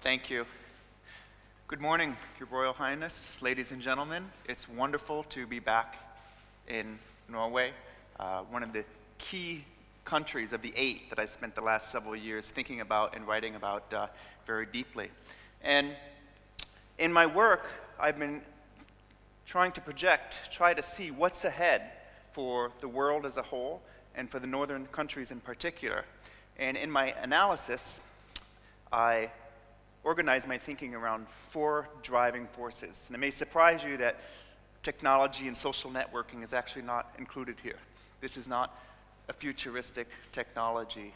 Thank you. Good morning, Your Royal Highness, ladies and gentlemen. It's wonderful to be back in Norway, one of the key countries of the 8 that I spent the last several years thinking about and writing about very deeply. And in my work, I've been trying to try to see what's ahead for the world as a whole and for the northern countries in particular. And in my analysis, I organize my thinking around 4 driving forces. And it may surprise you that technology and social networking is actually not included here. This is not a futuristic technology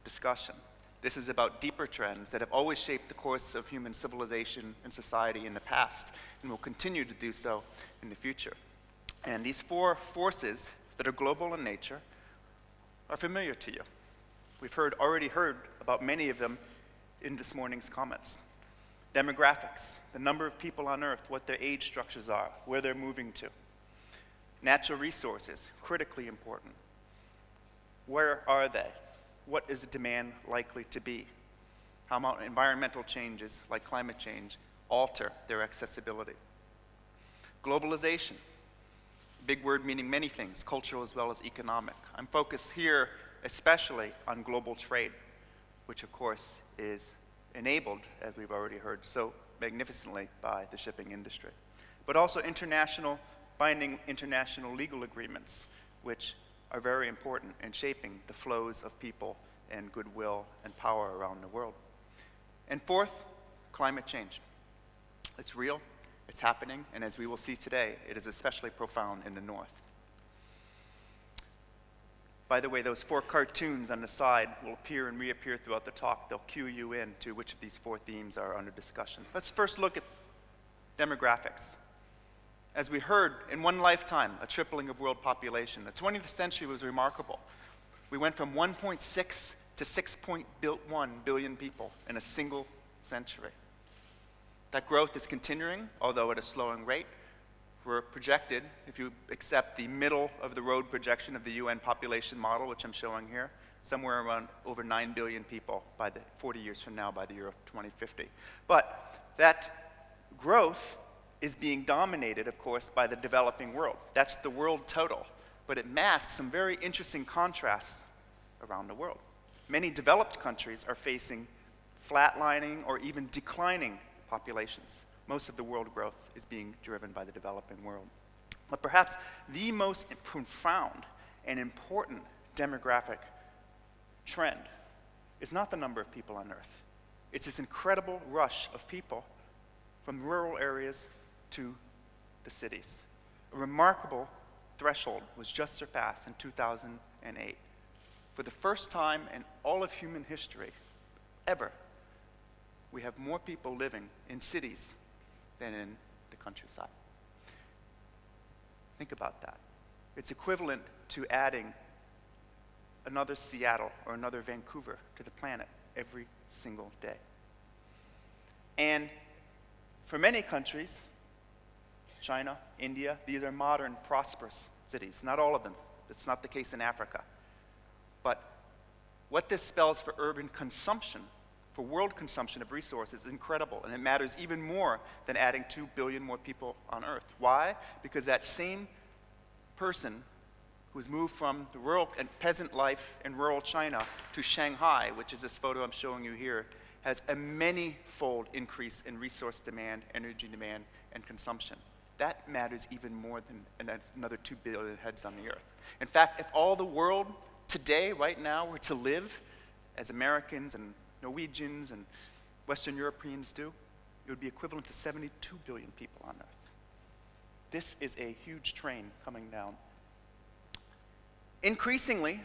discussion. This is about deeper trends that have always shaped the course of human civilization and society in the past and will continue to do so in the future. And these 4 forces that are global in nature are familiar to you. We've already heard about many of them in this morning's comments. Demographics, the number of people on Earth, what their age structures are, where they're moving to. Natural resources, critically important. Where are they? What is the demand likely to be? How might environmental changes, like climate change, alter their accessibility? Globalization, big word meaning many things, cultural as well as economic. I'm focused here especially on global trade, which of course is enabled, as we've already heard so magnificently, by the shipping industry. But also finding international legal agreements, which are very important in shaping the flows of people and goodwill and power around the world. And 4th, climate change. It's real, it's happening, and as we will see today, it is especially profound in the north. By the way, those 4 cartoons on the side will appear and reappear throughout the talk. They'll cue you in to which of these 4 themes are under discussion. Let's first look at demographics. As we heard, in one lifetime, a tripling of world population. The 20th century was remarkable. We went from 1.6 to 6.1 billion people in a single century. That growth is continuing, although at a slowing rate. We're projected, if you accept the middle of the road projection of the UN population model, which I'm showing here, somewhere around over 9 billion people by 40 years from now, by the year of 2050. But that growth is being dominated, of course, by the developing world. That's the world total, but it masks some very interesting contrasts around the world. Many developed countries are facing flatlining or even declining populations. Most of the world growth is being driven by the developing world. But perhaps the most profound and important demographic trend is not the number of people on Earth. It's this incredible rush of people from rural areas to the cities. A remarkable threshold was just surpassed in 2008. For the first time in all of human history, ever, we have more people living in cities than in the countryside. Think about that. It's equivalent to adding another Seattle or another Vancouver to the planet every single day. And for many countries, China, India, these are modern, prosperous cities. Not all of them. It's not the case in Africa. But what this spells for urban consumption, for world consumption of resources, is incredible, and it matters even more than adding 2 billion more people on Earth. Why? Because that same person who's moved from the rural and peasant life in rural China to Shanghai, which is this photo I'm showing you here, has a many-fold increase in resource demand, energy demand, and consumption. That matters even more than another 2 billion heads on the Earth. In fact, if all the world today, right now, were to live as Americans and Norwegians and Western Europeans do, it would be equivalent to 72 billion people on Earth. This is a huge train coming down. Increasingly,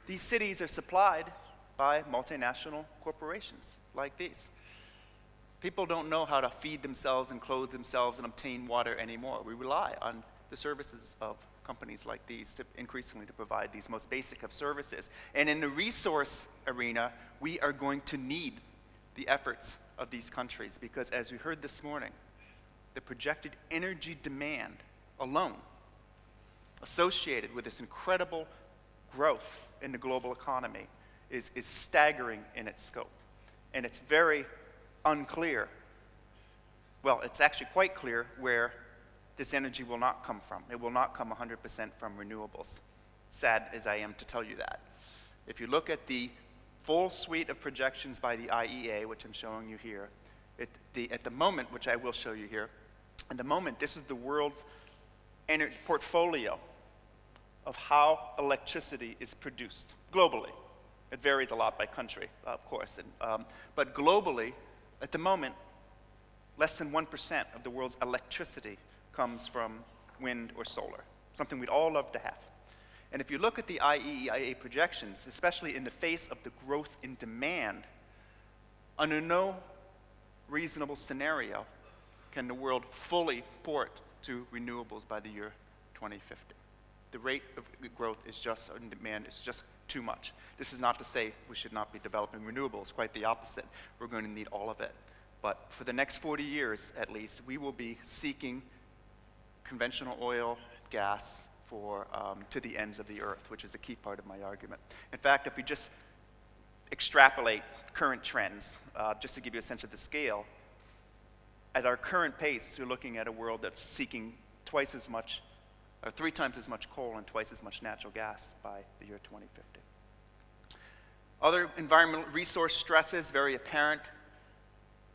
these cities are supplied by multinational corporations like these. People don't know how to feed themselves and clothe themselves and obtain water anymore. We rely on the services of companies like these increasingly to provide these most basic of services. And in the resource arena, we are going to need the efforts of these countries because, as we heard this morning, the projected energy demand alone associated with this incredible growth in the global economy is staggering in its scope. And it's very unclear. Well, it's actually quite clear where this energy will not come from. It will not come 100% from renewables. Sad as I am to tell you that. If you look at the full suite of projections by the IEA, which I'm showing you here, at the moment, which I will show you here, at the moment, this is the world's portfolio of how electricity is produced globally. It varies a lot by country, of course, but globally, at the moment, less than 1% of the world's electricity comes from wind or solar, something we'd all love to have. And if you look at the IEA projections, especially in the face of the growth in demand, under no reasonable scenario can the world fully port to renewables by the year 2050. The rate of growth is just, in demand is just too much. This is not to say we should not be developing renewables, quite the opposite. We're going to need all of it. But for the next 40 years, at least, we will be seeking conventional oil, gas, to the ends of the earth, which is a key part of my argument. In fact, if we just extrapolate current trends, just to give you a sense of the scale, at our current pace, you're looking at a world that's seeking twice as much, or 3 times as much coal and twice as much natural gas by the year 2050. Other environmental resource stresses, very apparent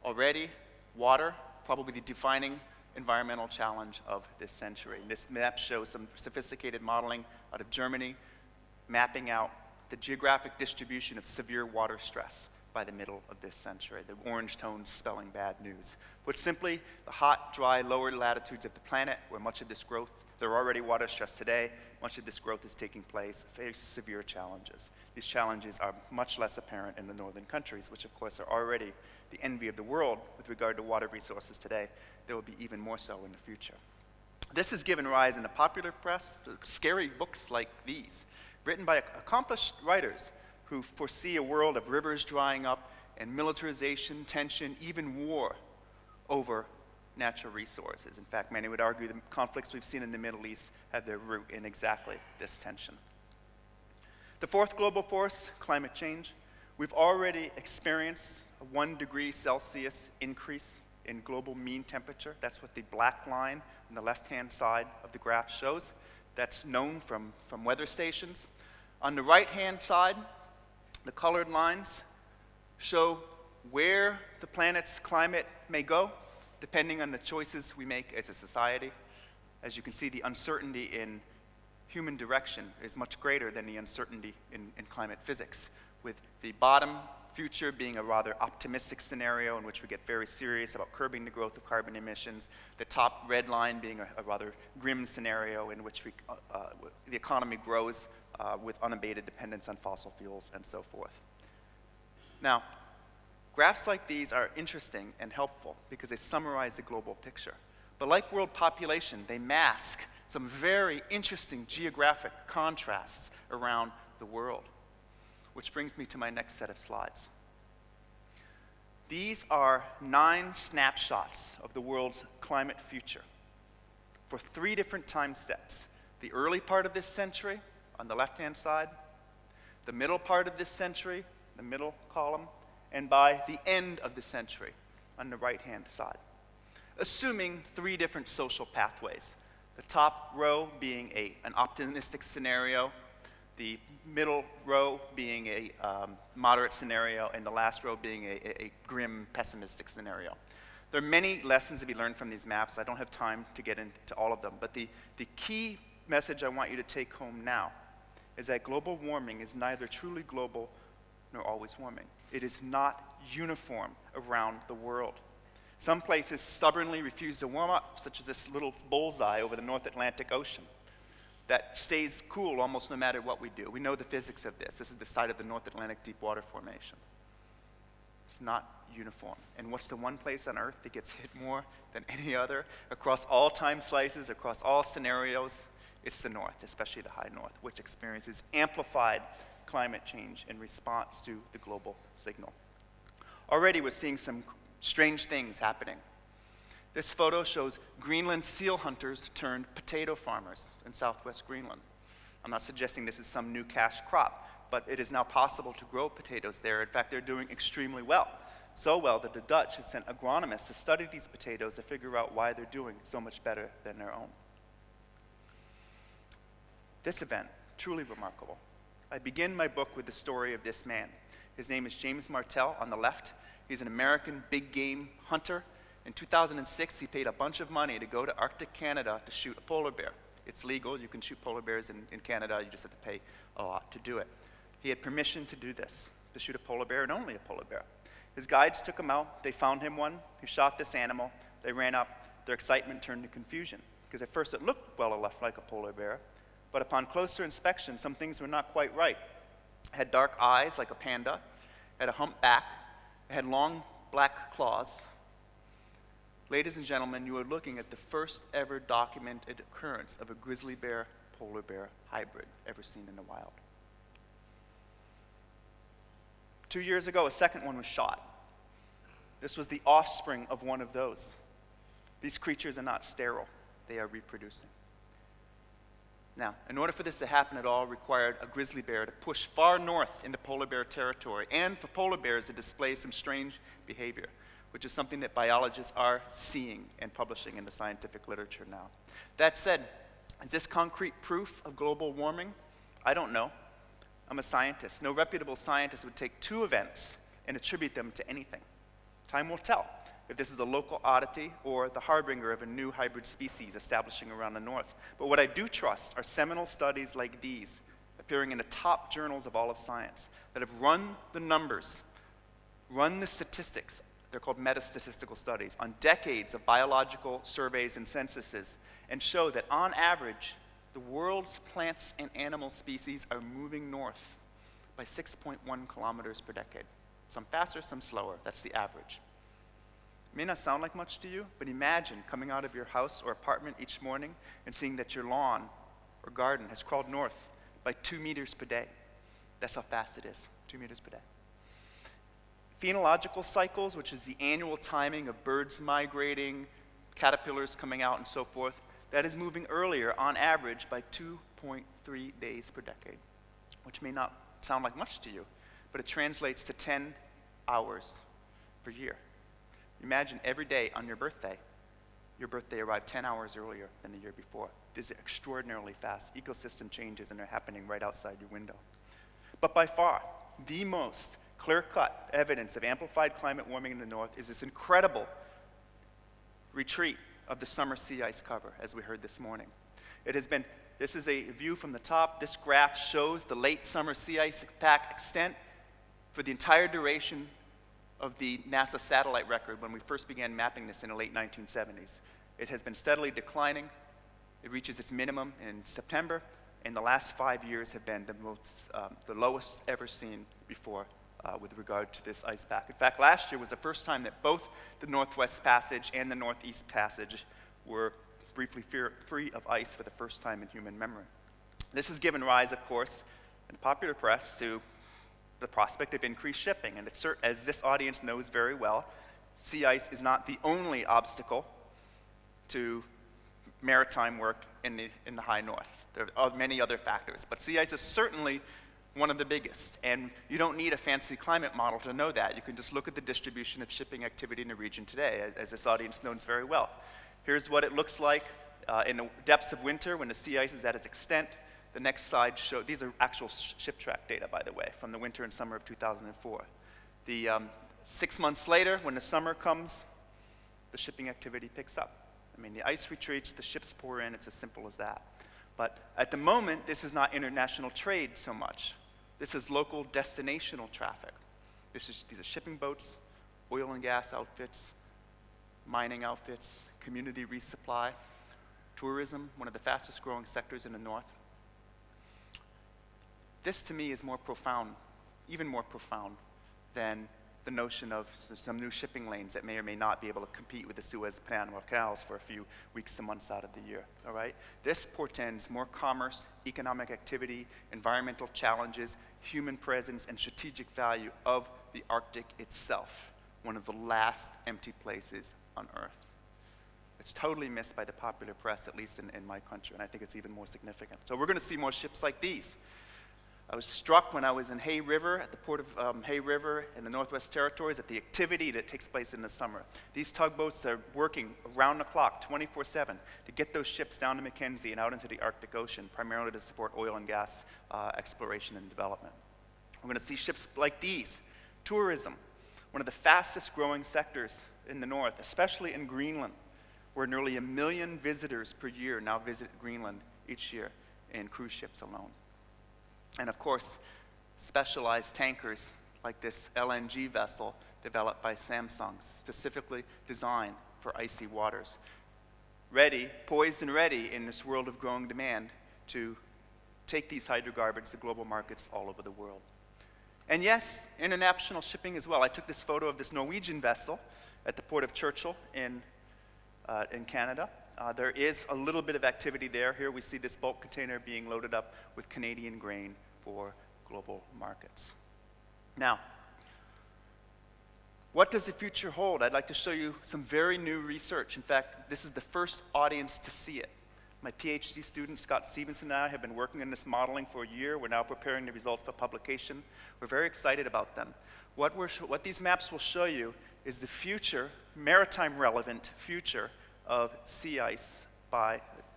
already. Water, probably the defining environmental challenge of this century. This map shows some sophisticated modeling out of Germany, mapping out the geographic distribution of severe water stress by the middle of this century, the orange tones spelling bad news. Put simply, the hot, dry, lower latitudes of the planet, where much of this growth, they're already water stressed today, much of this growth is taking place, face severe challenges. These challenges are much less apparent in the northern countries, which of course are already the envy of the world with regard to water resources today. There will be even more so in the future. This has given rise in the popular press to scary books like these, written by accomplished writers who foresee a world of rivers drying up and militarization, tension, even war over natural resources. In fact, many would argue the conflicts we've seen in the Middle East have their root in exactly this tension. The fourth global force, climate change. We've already experienced a 1 degree Celsius increase in global mean temperature. That's what the black line on the left-hand side of the graph shows. That's known from weather stations. On the right-hand side, the colored lines show where the planet's climate may go, depending on the choices we make as a society. As you can see, the uncertainty in human direction is much greater than the uncertainty in climate physics, with the bottom future being a rather optimistic scenario in which we get very serious about curbing the growth of carbon emissions, the top red line being a rather grim scenario in which the economy grows with unabated dependence on fossil fuels and so forth. Now, graphs like these are interesting and helpful because they summarize the global picture. But like world population, they mask some very interesting geographic contrasts around the world. Which brings me to my next set of slides. These are 9 snapshots of the world's climate future for 3 different time steps. The early part of this century on the left-hand side, the middle part of this century, the middle column, and by the end of the century on the right-hand side, assuming 3 different social pathways. The top row being an optimistic scenario, the middle row being a moderate scenario, and the last row being a grim, pessimistic scenario. There are many lessons to be learned from these maps. I don't have time to get into all of them, but the key message I want you to take home now is that global warming is neither truly global nor always warming. It is not uniform around the world. Some places stubbornly refuse to warm up, such as this little bullseye over the North Atlantic Ocean that stays cool almost no matter what we do. We know the physics of this. This is the site of the North Atlantic Deep Water Formation. It's not uniform. And what's the one place on Earth that gets hit more than any other? Across all time slices, across all scenarios, it's the North, especially the high North, which experiences amplified climate change in response to the global signal. Already we're seeing some strange things happening. This photo shows Greenland seal hunters turned potato farmers in southwest Greenland. I'm not suggesting this is some new cash crop, but it is now possible to grow potatoes there. In fact, they're doing extremely well. So well that the Dutch have sent agronomists to study these potatoes to figure out why they're doing so much better than their own. This event, truly remarkable. I begin my book with the story of this man. His name is James Martell on the left. He's an American big game hunter. In 2006, he paid a bunch of money to go to Arctic Canada to shoot a polar bear. It's legal, you can shoot polar bears in Canada, you just have to pay a lot to do it. He had permission to do this, to shoot a polar bear and only a polar bear. His guides took him out, they found him one, he shot this animal, they ran up, their excitement turned to confusion, because at first it looked well enough like a polar bear, but upon closer inspection, some things were not quite right. It had dark eyes like a panda, it had a humped back, it had long black claws. Ladies and gentlemen, you are looking at the first ever documented occurrence of a grizzly bear polar bear hybrid ever seen in the wild. 2 years ago, a second one was shot. This was the offspring of one of those. These creatures are not sterile, they are reproducing. Now, in order for this to happen at all, required a grizzly bear to push far north into polar bear territory, and for polar bears to display some strange behavior, which is something that biologists are seeing and publishing in the scientific literature now. That said, is this concrete proof of global warming? I don't know. I'm a scientist. No reputable scientist would take two events and attribute them to anything. Time will tell if this is a local oddity or the harbinger of a new hybrid species establishing around the north. But what I do trust are seminal studies like these, appearing in the top journals of all of science, that have run the numbers, run the statistics, they're called meta-statistical studies, on decades of biological surveys and censuses, and show that on average, the world's plants and animal species are moving north by 6.1 kilometers per decade. Some faster, some slower, that's the average. It may not sound like much to you, but imagine coming out of your house or apartment each morning and seeing that your lawn or garden has crawled north by 2 meters per day. That's how fast it is, 2 meters per day. Phenological cycles, which is the annual timing of birds migrating, caterpillars coming out and so forth, that is moving earlier on average by 2.3 days per decade, which may not sound like much to you, but it translates to 10 hours per year. Imagine every day on your birthday arrived 10 hours earlier than the year before. This is extraordinarily fast. Ecosystem changes, and they're happening right outside your window. But by far, the most clear-cut evidence of amplified climate warming in the north is this incredible retreat of the summer sea ice cover, as we heard this morning. This is a view from the top. This graph shows the late summer sea ice pack extent for the entire duration of the NASA satellite record when we first began mapping this in the late 1970s. It has been steadily declining. It reaches its minimum in September, and the last 5 years have been the lowest ever seen before with regard to this ice pack. In fact, last year was the first time that both the Northwest Passage and the Northeast Passage were briefly free of ice for the first time in human memory. This has given rise, of course, in the popular press to the prospect of increased shipping. And as this audience knows very well, sea ice is not the only obstacle to maritime work in the high north. There are many other factors, but sea ice is certainly one of the biggest. And you don't need a fancy climate model to know that. You can just look at the distribution of shipping activity in the region today, as this audience knows very well. Here's what it looks like in the depths of winter when the sea ice is at its extent. The next slide shows, these are actual ship track data, by the way, from the winter and summer of 2004. 6 months later, when the summer comes, the shipping activity picks up. I mean, the ice retreats, the ships pour in, it's as simple as that. But at the moment, this is not international trade so much. This is local destinational traffic. These are shipping boats, oil and gas outfits, mining outfits, community resupply, tourism, one of the fastest growing sectors in the north. This, to me, is more profound, even more profound than the notion of some new shipping lanes that may or may not be able to compete with the Suez Panama canals for a few weeks and months out of the year, all right? This portends more commerce, economic activity, environmental challenges, human presence, and strategic value of the Arctic itself, one of the last empty places on Earth. It's totally missed by the popular press, at least in my country, and I think it's even more significant. So we're going to see more ships like these. I was struck when I was in Hay River, at the port of Hay River in the Northwest Territories, at the activity that takes place in the summer. These tugboats are working around the clock, 24/7, to get those ships down to Mackenzie and out into the Arctic Ocean, primarily to support oil and gas exploration and development. We're going to see ships like these. Tourism, one of the fastest growing sectors in the north, especially in Greenland, where nearly 1 million visitors per year now visit Greenland each year in cruise ships alone. And of course, specialized tankers like this LNG vessel developed by Samsung, specifically designed for icy waters. Ready, poised and ready in this world of growing demand to take these hydrocarbons to global markets all over the world. And yes, international shipping as well. I took this photo of this Norwegian vessel at the port of Churchill in Canada. There is a little bit of activity there. Here we see this bulk container being loaded up with Canadian grain for global markets. Now, what does the future hold? I'd like to show you some very new research. In fact, this is the first audience to see it. My PhD student, Scott Stevenson, and I have been working on this modeling for a year. We're now preparing the results for publication. We're very excited about them. What these maps will show you is the future, maritime relevant future of sea ice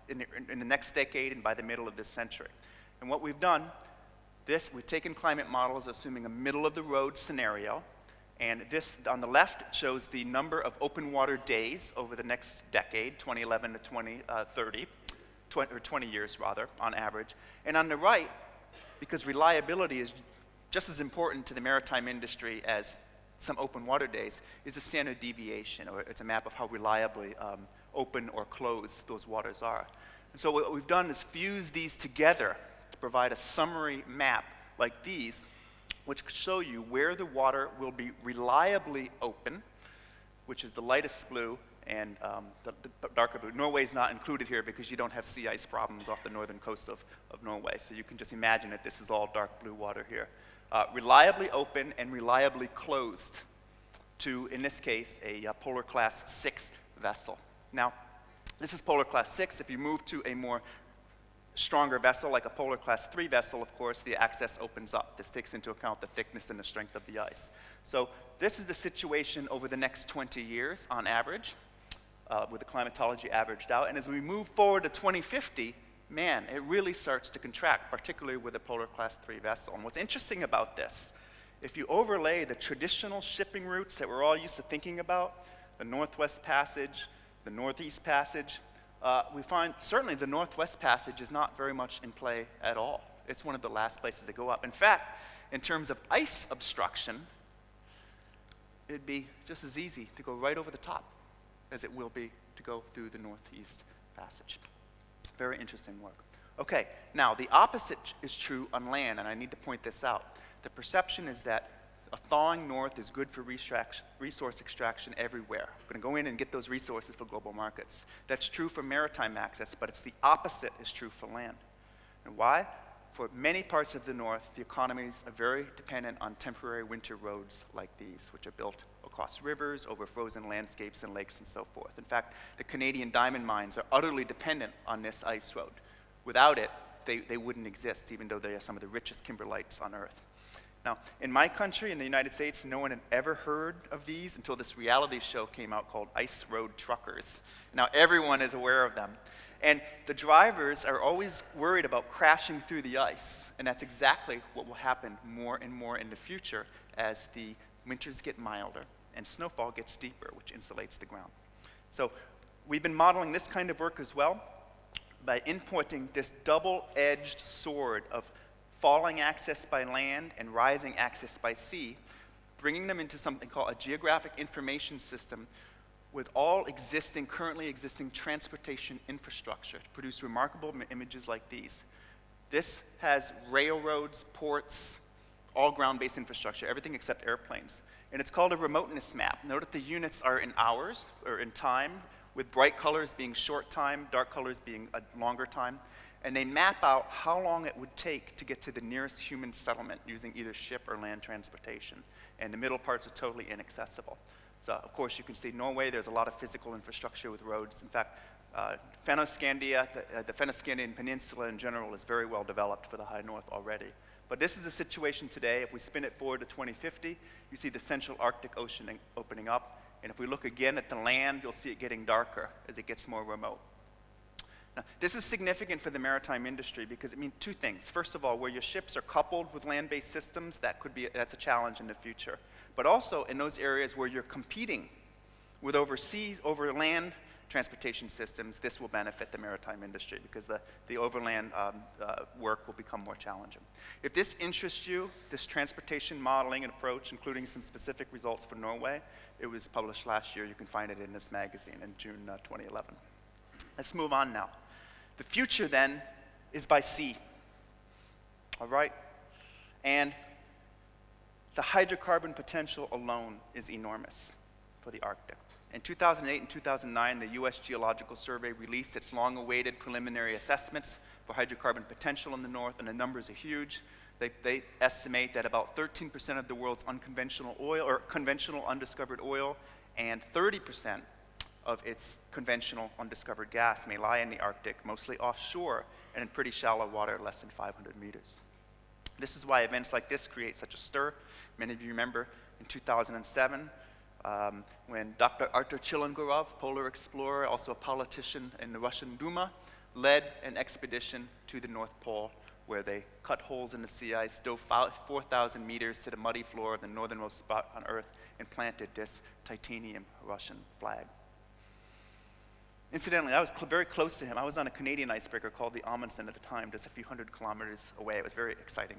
in the next decade and by the middle of this century. And what we've done, we've taken climate models assuming a middle-of-the-road scenario, and this on the left shows the number of open water days over the next decade, 2011 to 2030, or 20 years rather, on average. And on the right, because reliability is just as important to the maritime industry as some open water days, is a standard deviation, or it's a map of how reliably open or closed those waters are. And so what we've done is fuse these together to provide a summary map like these, which show you where the water will be reliably open, which is the lightest blue, and the darker blue. Norway's not included here because you don't have sea ice problems off the northern coast of Norway, so you can just imagine that this is all dark blue water here. Reliably open and reliably closed to, in this case, a Polar Class 6 vessel. Now, this is Polar Class 6. If you move to a more stronger vessel, like a Polar Class 3 vessel, of course, the access opens up. This takes into account the thickness and the strength of the ice. So this is the situation over the next 20 years on average, with the climatology averaged out. And as we move forward to 2050, man, it really starts to contract, particularly with a Polar Class 3 vessel. And what's interesting about this, if you overlay the traditional shipping routes that we're all used to thinking about, the Northwest Passage, the Northeast Passage, we find certainly the Northwest Passage is not very much in play at all. It's one of the last places to go up. In fact, in terms of ice obstruction, it'd be just as easy to go right over the top as it will be to go through the Northeast Passage. Very interesting work. Okay, now the opposite is true on land, and I need to point this out. The perception is that a thawing north is good for resource extraction everywhere. We're going to go in and get those resources for global markets. That's true for maritime access, but it's the opposite is true for land. And why? For many parts of the north, the economies are very dependent on temporary winter roads like these, which are built across rivers, over frozen landscapes and lakes and so forth. In fact, the Canadian diamond mines are utterly dependent on this ice road. Without it, they wouldn't exist, even though they are some of the richest kimberlites on Earth. Now, in my country, in the United States, no one had ever heard of these until this reality show came out called Ice Road Truckers. Now, everyone is aware of them. And the drivers are always worried about crashing through the ice. And that's exactly what will happen more and more in the future as the winters get milder and snowfall gets deeper, which insulates the ground. So we've been modeling this kind of work as well by importing this double-edged sword of falling access by land and rising access by sea, bringing them into something called a geographic information system with all currently existing transportation infrastructure to produce remarkable images like these. This has railroads, ports, all ground-based infrastructure, everything except airplanes. And it's called a remoteness map. Note that the units are in hours, or in time, with bright colors being short time, dark colors being a longer time. And they map out how long it would take to get to the nearest human settlement using either ship or land transportation. And the middle parts are totally inaccessible. So, of course, you can see Norway, there's a lot of physical infrastructure with roads. In fact, Fennoscandia, the Fennoscandian Peninsula in general is very well developed for the high north already. But this is the situation today. If we spin it forward to 2050, you see the central Arctic Ocean opening up. And if we look again at the land, you'll see it getting darker as it gets more remote. Now, this is significant for the maritime industry because it means two things. First of all, where your ships are coupled with land-based systems, that's a challenge in the future. But also in those areas where you're competing with over land transportation systems, this will benefit the maritime industry because the overland work will become more challenging. If this interests you, this transportation modeling and approach, including some specific results for Norway, it was published last year. You can find it in this magazine in June 2011. Let's move on now. The future then is by sea, all right? And the hydrocarbon potential alone is enormous for the Arctic. In 2008 and 2009, the U.S. Geological Survey released its long-awaited preliminary assessments for hydrocarbon potential in the north, and the numbers are huge. They estimate that about 13% of the world's unconventional oil, or conventional undiscovered oil, and 30% of its conventional undiscovered gas may lie in the Arctic, mostly offshore and in pretty shallow water, less than 500 meters. This is why events like this create such a stir. Many of you remember in 2007, when Dr. Artur Chilingorov, polar explorer, also a politician in the Russian Duma, led an expedition to the North Pole where they cut holes in the sea ice, dove 4,000 meters to the muddy floor of the northernmost spot on Earth, and planted this titanium Russian flag. Incidentally, I was very close to him. I was on a Canadian icebreaker called the Amundsen at the time, just a few hundred kilometers away. It was a very exciting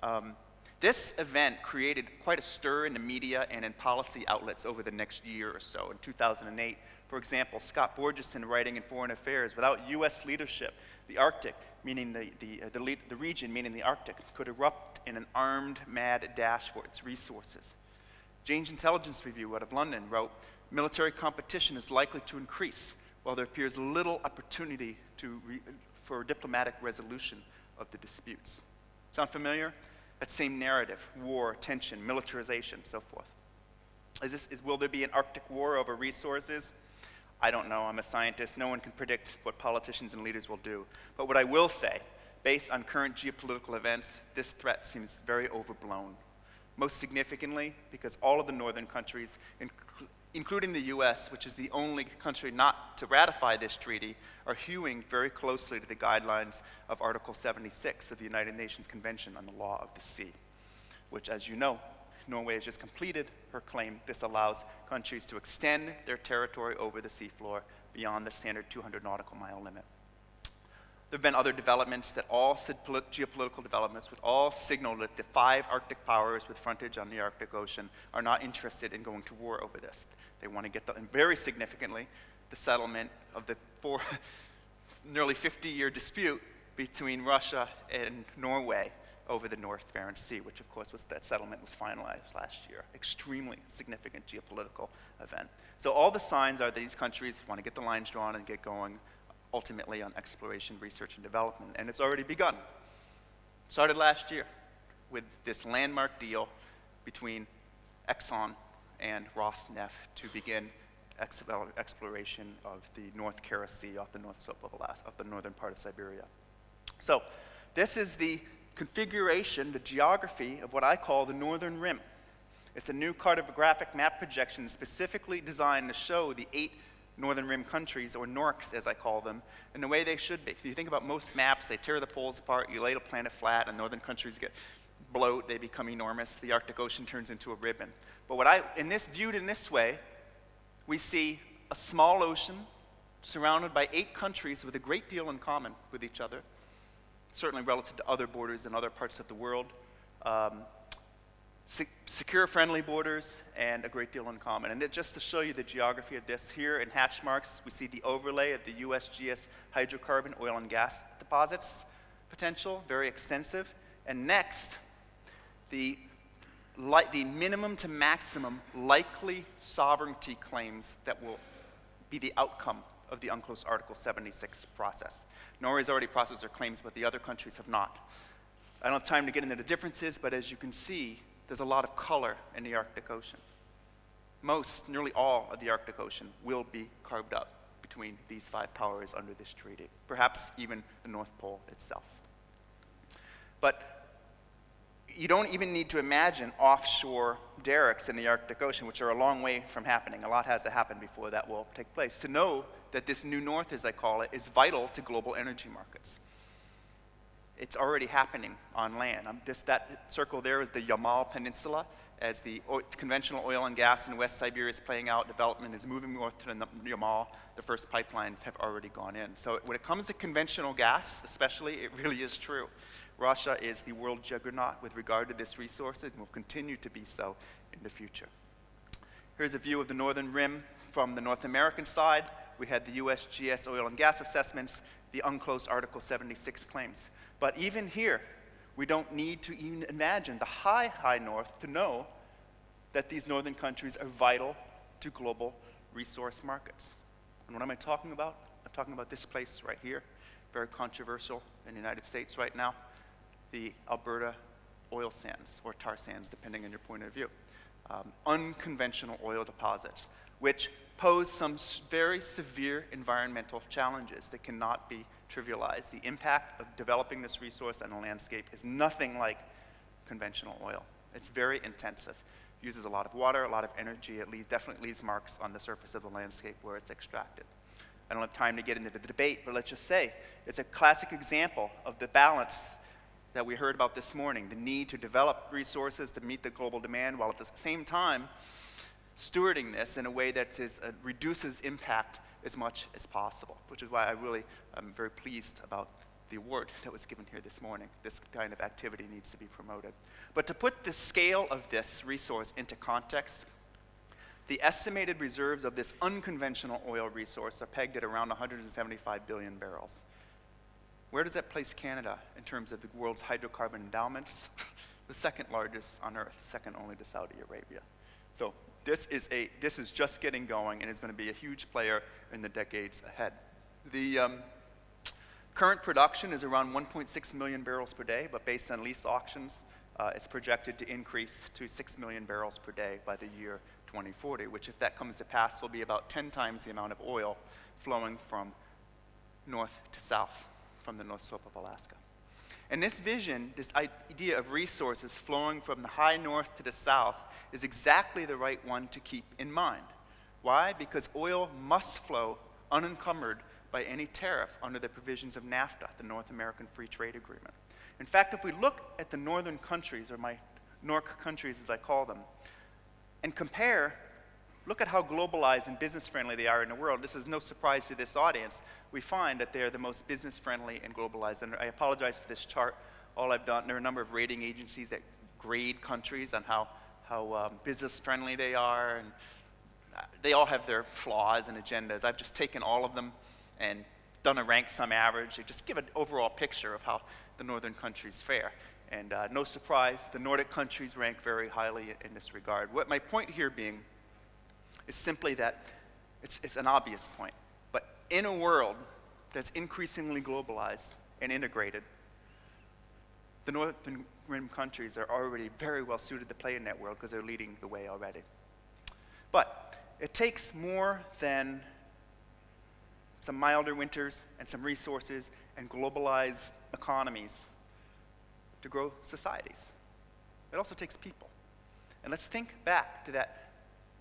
time. This event created quite a stir in the media and in policy outlets over the next year or so. In 2008, for example, Scott Borgeson, writing in Foreign Affairs, without U.S. leadership, the Arctic, meaning the region, meaning the Arctic, could erupt in an armed, mad dash for its resources. Jane's Intelligence Review out of London wrote, military competition is likely to increase, while there appears little opportunity for diplomatic resolution of the disputes. Sound familiar? That same narrative, war, tension, militarization, so forth. Will there be an Arctic war over resources? I don't know. I'm a scientist. No one can predict what politicians and leaders will do. But what I will say, based on current geopolitical events, this threat seems very overblown. Most significantly, because all of the northern countries, including the U.S., which is the only country not to ratify this treaty, are hewing very closely to the guidelines of Article 76 of the United Nations Convention on the Law of the Sea, which, as you know, Norway has just completed her claim. This allows countries to extend their territory over the seafloor beyond the standard 200 nautical mile limit. There have been other developments that geopolitical developments would all signal that the 5 Arctic powers with frontage on the Arctic Ocean are not interested in going to war over this. They want to get and very significantly, the settlement of the nearly 50-year dispute between Russia and Norway over the North Barents Sea, which of course that settlement was finalized last year. Extremely significant geopolitical event. So all the signs are that these countries want to get the lines drawn and get going ultimately on exploration, research, and development, and it's already begun. Started last year with this landmark deal between Exxon and Rosneft to begin exploration of the North Kara Sea off the north slope of Alaska, off the northern part of Siberia. So this is the configuration, the geography of what I call the Northern Rim. It's a new cartographic map projection specifically designed to show the 8 Northern Rim countries, or NORCs as I call them, in the way they should be. If you think about most maps, they tear the poles apart, you lay the planet flat, and northern countries bloat, they become enormous, the Arctic Ocean turns into a ribbon. But viewed in this way, we see a small ocean surrounded by 8 countries with a great deal in common with each other, certainly relative to other borders in other parts of the world. Secure, friendly borders, and a great deal in common. And just to show you the geography of this, here in hatch marks, we see the overlay of the USGS hydrocarbon, oil and gas deposits potential, very extensive. And next, the minimum to maximum likely sovereignty claims that will be the outcome of the UNCLOS Article 76 process. Norway's already processed their claims, but the other countries have not. I don't have time to get into the differences, but as you can see, there's a lot of color in the Arctic Ocean. Nearly all of the Arctic Ocean will be carved up between these 5 powers under this treaty, perhaps even the North Pole itself. But you don't even need to imagine offshore derricks in the Arctic Ocean, which are a long way from happening. A lot has to happen before that will take place, to know that this new north, as I call it, is vital to global energy markets. It's already happening on land. That circle there is the Yamal Peninsula. As the conventional oil and gas in West Siberia is playing out, development is moving north to the Yamal. The first pipelines have already gone in. So when it comes to conventional gas, especially, it really is true. Russia is the world juggernaut with regard to this resource and will continue to be so in the future. Here's a view of the northern rim from the North American side. We had the USGS oil and gas assessments, the unclosed Article 76 claims. But even here, we don't need to even imagine the high north to know that these northern countries are vital to global resource markets. And what am I talking about? I'm talking about this place right here, very controversial in the United States right now, the Alberta oil sands, or tar sands, depending on your point of view. Unconventional oil deposits, which pose some very severe environmental challenges that cannot be trivialized. The impact of developing this resource on the landscape is nothing like conventional oil. It's very intensive. Uses a lot of water, a lot of energy. It definitely leaves marks on the surface of the landscape where it's extracted. I don't have time to get into the debate, but let's just say it's a classic example of the balance that we heard about this morning, the need to develop resources to meet the global demand while at the same time stewarding this in a way that reduces impact as much as possible, which is why I really am very pleased about the award that was given here this morning. This kind of activity needs to be promoted. But to put the scale of this resource into context, the estimated reserves of this unconventional oil resource are pegged at around 175 billion barrels. Where does that place Canada in terms of the world's hydrocarbon endowments? The second largest on Earth, second only to Saudi Arabia. So this is just getting going, and is going to be a huge player in the decades ahead. The current production is around 1.6 million barrels per day, but based on lease auctions, it's projected to increase to 6 million barrels per day by the year 2040, which, if that comes to pass, will be about 10 times the amount of oil flowing from north to south from the North Slope of Alaska. And this vision, this idea of resources flowing from the high north to the south, is exactly the right one to keep in mind. Why? Because oil must flow unencumbered by any tariff under the provisions of NAFTA, the North American Free Trade Agreement. In fact, if we look at the northern countries, or my NORC countries as I call them, and compare, look at how globalized and business-friendly they are in the world. This is no surprise to this audience. We find that they're the most business-friendly and globalized. And I apologize for this chart. All I've done, there are a number of rating agencies that grade countries on how business-friendly they are, and they all have their flaws and agendas. I've just taken all of them and done a rank sum average to just give an overall picture of how the northern countries fare. And no surprise, the Nordic countries rank very highly in this regard. What my point here being is simply that it's an obvious point, but in a world that's increasingly globalized and integrated, the northern rim countries are already very well suited to play in that world because they're leading the way already. But it takes more than some milder winters and some resources and globalized economies to grow societies. It also takes people. And let's think back to that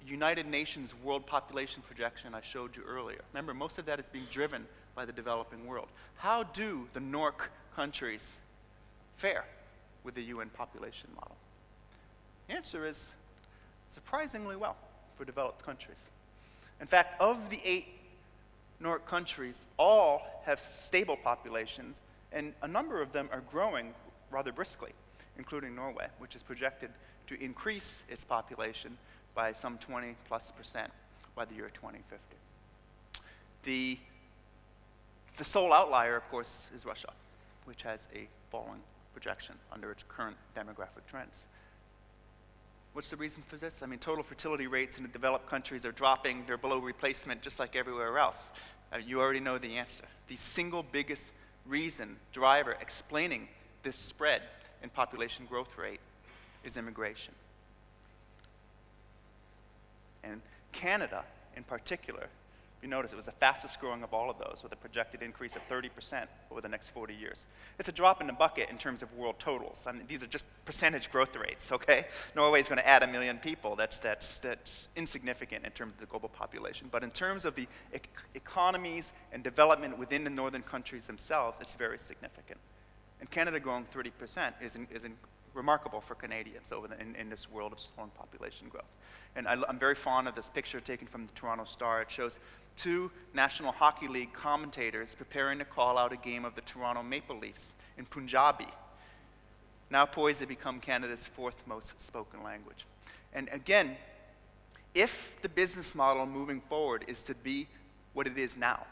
United Nations world population projection I showed you earlier. Remember, most of that is being driven by the developing world. How do the NORC countries fare with the UN population model? The answer is surprisingly well for developed countries. In fact, of the 8 NORC countries, all have stable populations, and a number of them are growing rather briskly, including Norway, which is projected to increase its population by some 20+% by the year 2050. The sole outlier, of course, is Russia, which has a falling projection under its current demographic trends. What's the reason for this? I mean, total fertility rates in the developed countries are dropping. They're below replacement just like everywhere else. You already know the answer. The single biggest driver explaining this spread in population growth rate is immigration. And Canada, in particular, You notice it was the fastest growing of all of those, with a projected increase of 30% over the next 40 years. It's a drop in the bucket in terms of world totals. I mean, these are just percentage growth rates, okay? Norway's going to add 1 million people. That's insignificant in terms of the global population. But in terms of the economies and development within the northern countries themselves, it's very significant. And Canada growing 30% is remarkable for Canadians in this world of slowing population growth. And I'm very fond of this picture taken from the Toronto Star. It shows 2 National Hockey League commentators preparing to call out a game of the Toronto Maple Leafs in Punjabi, now poised to become Canada's 4th most spoken language. And again, if the business model moving forward is to be what it is now,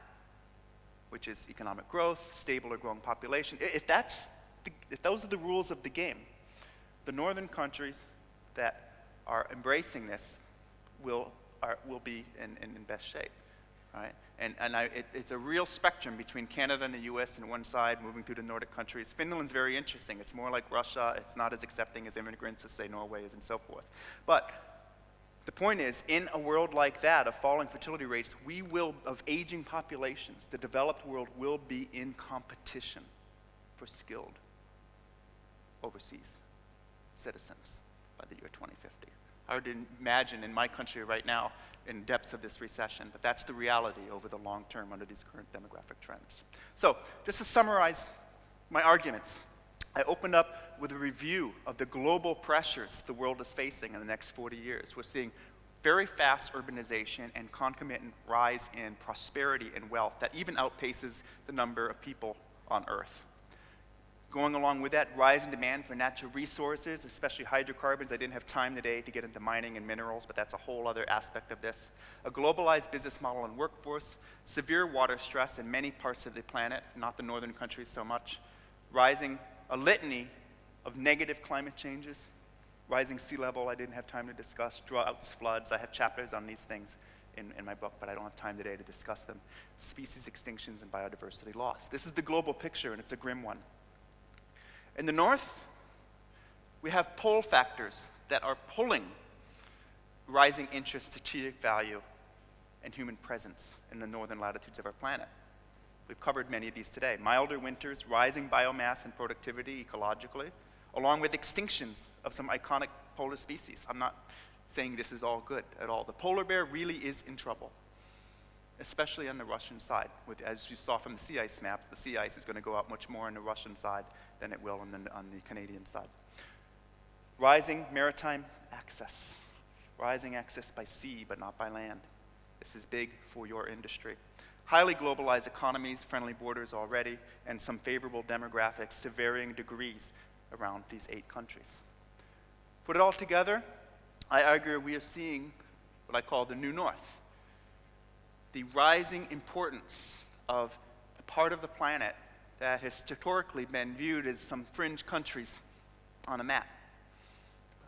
which is economic growth, stable or growing population, if those are the rules of the game, the northern countries that are embracing this will be in best shape, right? It's a real spectrum between Canada and the US on one side, moving through the Nordic countries. Finland's very interesting. It's more like Russia. It's not as accepting as immigrants as, say, Norway is and so forth. But the point is, in a world like that of falling fertility rates, of aging populations, the developed world will be in competition for skilled overseas citizens by the year 2050. I would imagine in my country right now, in depths of this recession, but that's the reality over the long term under these current demographic trends. So, just to summarize my arguments, I opened up with a review of the global pressures the world is facing in the next 40 years. We're seeing very fast urbanization and concomitant rise in prosperity and wealth that even outpaces the number of people on Earth. Going along with that, rise in demand for natural resources, especially hydrocarbons. I didn't have time today to get into mining and minerals, but that's a whole other aspect of this. A globalized business model and workforce, severe water stress in many parts of the planet, not the northern countries so much, a litany of negative climate changes, rising sea level I didn't have time to discuss, droughts, floods. I have chapters on these things in my book, but I don't have time today to discuss them. Species extinctions and biodiversity loss. This is the global picture, and it's a grim one. In the north, we have pull factors that are pulling rising interest, strategic value, and human presence in the northern latitudes of our planet. We've covered many of these today. Milder winters, rising biomass and productivity ecologically, along with extinctions of some iconic polar species. I'm not saying this is all good at all. The polar bear really is in trouble, especially on the Russian side. As you saw from the sea ice maps, the sea ice is going to go out much more on the Russian side than it will on the Canadian side. Rising maritime access. Rising access by sea, but not by land. This is big for your industry. Highly globalized economies, friendly borders already, and some favorable demographics to varying degrees around these 8 countries. Put it all together, I argue we are seeing what I call the new north. The rising importance of a part of the planet that has historically been viewed as some fringe countries on a map.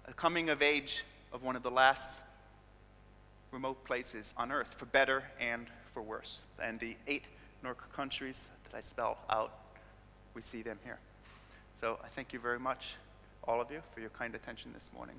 A coming of age of one of the last remote places on Earth, for better and for worse. And the 8 Nordic countries that I spelled out, we see them here. So I thank you very much, all of you, for your kind attention this morning.